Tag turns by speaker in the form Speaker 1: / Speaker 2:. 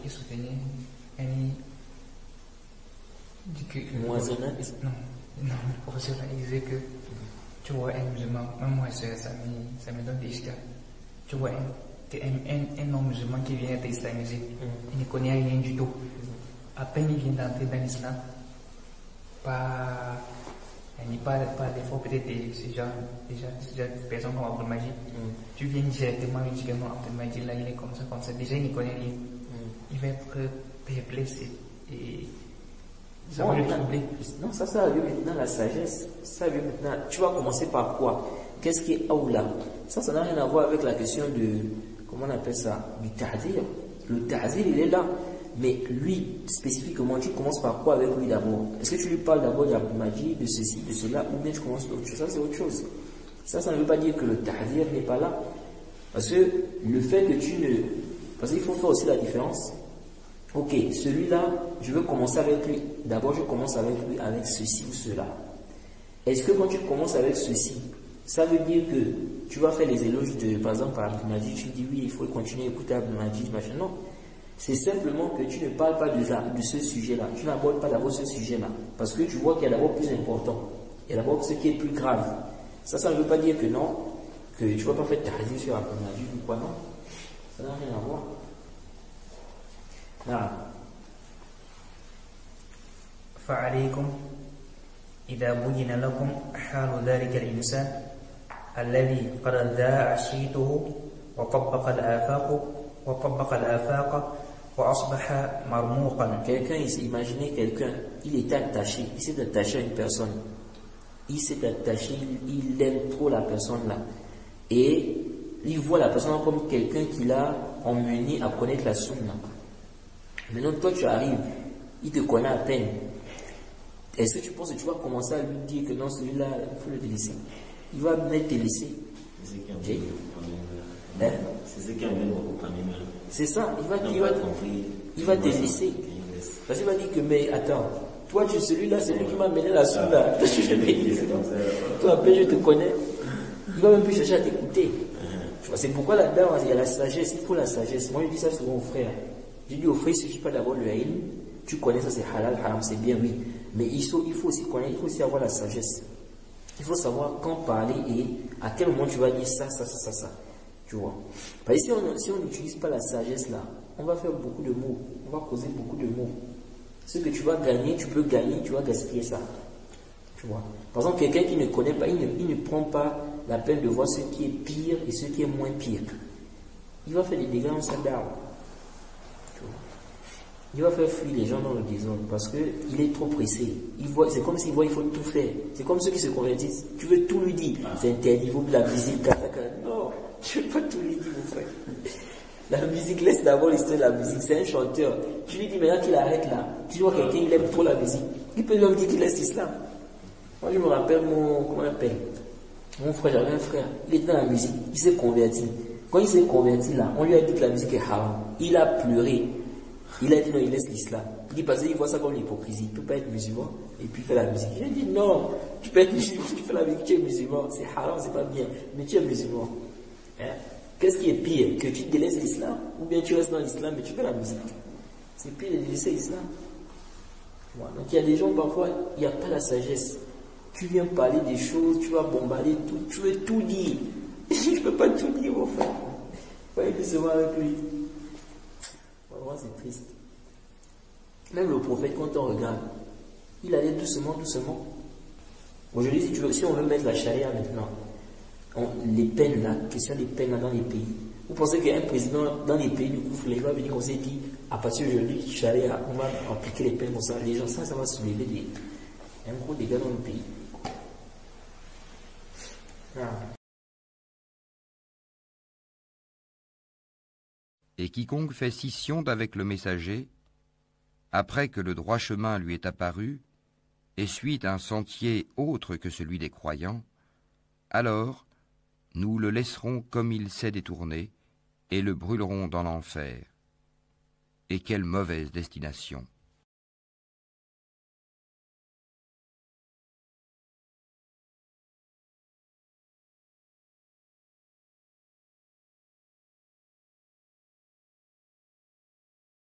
Speaker 1: isso tem any de que
Speaker 2: Moisena?
Speaker 1: não, o professeur a dizer que tu vois un musulman, même moi ça me donne des histoires. Tu vois un homme musulman qui vient être islamisé, il ne connaît rien du tout. À peine il vient d'entrer dans l'islam, il n'y a pas d'effort peut-être déjà des personnes comme Abdul Majid. Tu viens directement lui dire que non, Abdul Majid là il est comme ça, déjà il ne connaît rien. Il va être perplexe et ça va le troubler.
Speaker 2: Non, ça arrive maintenant la sagesse. Ça arrive maintenant. Tu vas commencer par quoi? Qu'est-ce qui est aoula? Ça n'a rien à voir avec la question de, comment on appelle ça, du ta'zir. Le ta'zir, il est là. Mais lui, spécifiquement, tu commences par quoi avec lui d'abord? Est-ce que tu lui parles d'abord d'Abdul Majid, de ceci, de cela, ou bien tu commences d'autre chose? Ça, c'est autre chose. Ça ne veut pas dire que le ta'zir n'est pas là. Parce que le fait que tu ne... Parce qu'il faut faire aussi la différence. Ok, celui-là, je veux commencer avec lui. D'abord, je commence avec lui avec ceci ou cela. Est-ce que quand tu commences avec ceci, ça veut dire que tu vas faire les éloges de, par exemple, par Abdul Majid, tu dis oui, il faut continuer à écouter Abdul Majid, machin. Non. C'est simplement que tu ne parles pas de ce sujet-là. Tu n'abordes pas d'abord ce sujet-là. Parce que tu vois qu'il y a d'abord plus important. Il y a d'abord ce qui est plus grave. Ça ne veut pas dire que non, que tu ne vas pas faire ta radio sur Abdul Majid ou quoi, non. Ça n'a rien à voir.
Speaker 1: فعليكم إذا بين لكم حال ذلك الإنسان الذي قد ذاع شيته وطبق الآفاق وأصبح مرموقا.
Speaker 2: Quelqu'un, imaginez quelqu'un, il est attaché, il s'est attaché à une personne. Il s'est attaché, il aime trop la personne là. Et il voit la personne comme quelqu'un qui l'a emmené à connaître la sunna. Maintenant, toi, tu arrives, il te connaît à peine. Est-ce que tu penses que tu vas commencer à lui dire que non, celui-là, il faut le délaisser? Il va même te laisser.
Speaker 3: C'est ce qui amène au premier.
Speaker 2: C'est ça, il va te laisser. Parce qu'il va dire que, mais attends, toi, celui-là, c'est lui qui m'a mené la sunna. Toi, après, je te connais. Il va même plus chercher à t'écouter. C'est pourquoi là-dedans, il y a la sagesse, il faut la sagesse. Moi, je dis ça souvent aux frères. Je dis aux frères, il ne suffit pas d'avoir le ilm. Tu connais ça, c'est halal, haram, c'est bien, oui. Mais il faut aussi connaître, il faut aussi avoir la sagesse. Il faut savoir quand parler et à quel moment tu vas dire ça. Tu vois. Parce que si on n'utilise pas la sagesse là, on va faire beaucoup de mots. On va causer beaucoup de mots. Ce que tu vas gagner, tu peux gagner, tu vas gaspiller ça. Tu vois. Par exemple, quelqu'un qui ne connaît pas, il ne prend pas la peine de voir ce qui est pire et ce qui est moins pire. Il va faire des dégâts en salle d'arbre. Il va faire fuir les gens dans le désordre parce qu'il est trop pressé. C'est comme s'il voit il faut tout faire. C'est comme ceux qui se convertissent. Tu veux tout lui dire. C'est interdit, il faut que la musique. Non, tu ne veux pas tout lui dire, mon frère. La musique, laisse d'abord l'histoire de la musique. C'est un chanteur. Tu lui dis maintenant qu'il arrête là. Tu vois quelqu'un, il aime trop la musique. Il peut lui dire qu'il laisse l'islam. Moi, je me rappelle comment on appelle mon frère, j'avais un frère. Il était dans la musique. Il s'est converti. Quand il s'est converti là, on lui a dit que la musique est haram. Il a pleuré. Il a dit non, il laisse l'islam. Il dit parce qu'il voit ça comme l'hypocrisie. Il ne peut pas être musulman et puis faire la musique. Il a dit non, tu peux être musulman, tu fais la musique, tu es musulman. C'est haram, c'est pas bien. Mais tu es musulman. Hein? Qu'est-ce qui est pire? Que tu délaisses l'islam ou bien tu restes dans l'islam mais tu fais la musique? C'est pire de délaisser l'islam. Voilà. Donc il y a des gens parfois, il n'y a pas la sagesse. Tu viens parler des choses, tu vas bombarder tout, tu veux tout dire. Je ne peux pas tout dire, mon frère. Il faut être doucement avec lui. Vraiment, c'est triste. Même le prophète, quand on regarde, il allait doucement. Aujourd'hui, si on veut mettre la charia maintenant, les peines là, question des peines là dans les pays, vous pensez qu'un président dans les pays du coup, il va venir comme ça et dire, à partir d'aujourd'hui, charia, on va appliquer les peines comme ça. Les gens, ça va soulever un gros dégât dans le pays.
Speaker 4: Et quiconque fait scission d'avec le messager, après que le droit chemin lui est apparu, et suit un sentier autre que celui des croyants, alors nous le laisserons comme il s'est détourné, et le brûlerons dans l'enfer. Et quelle mauvaise destination!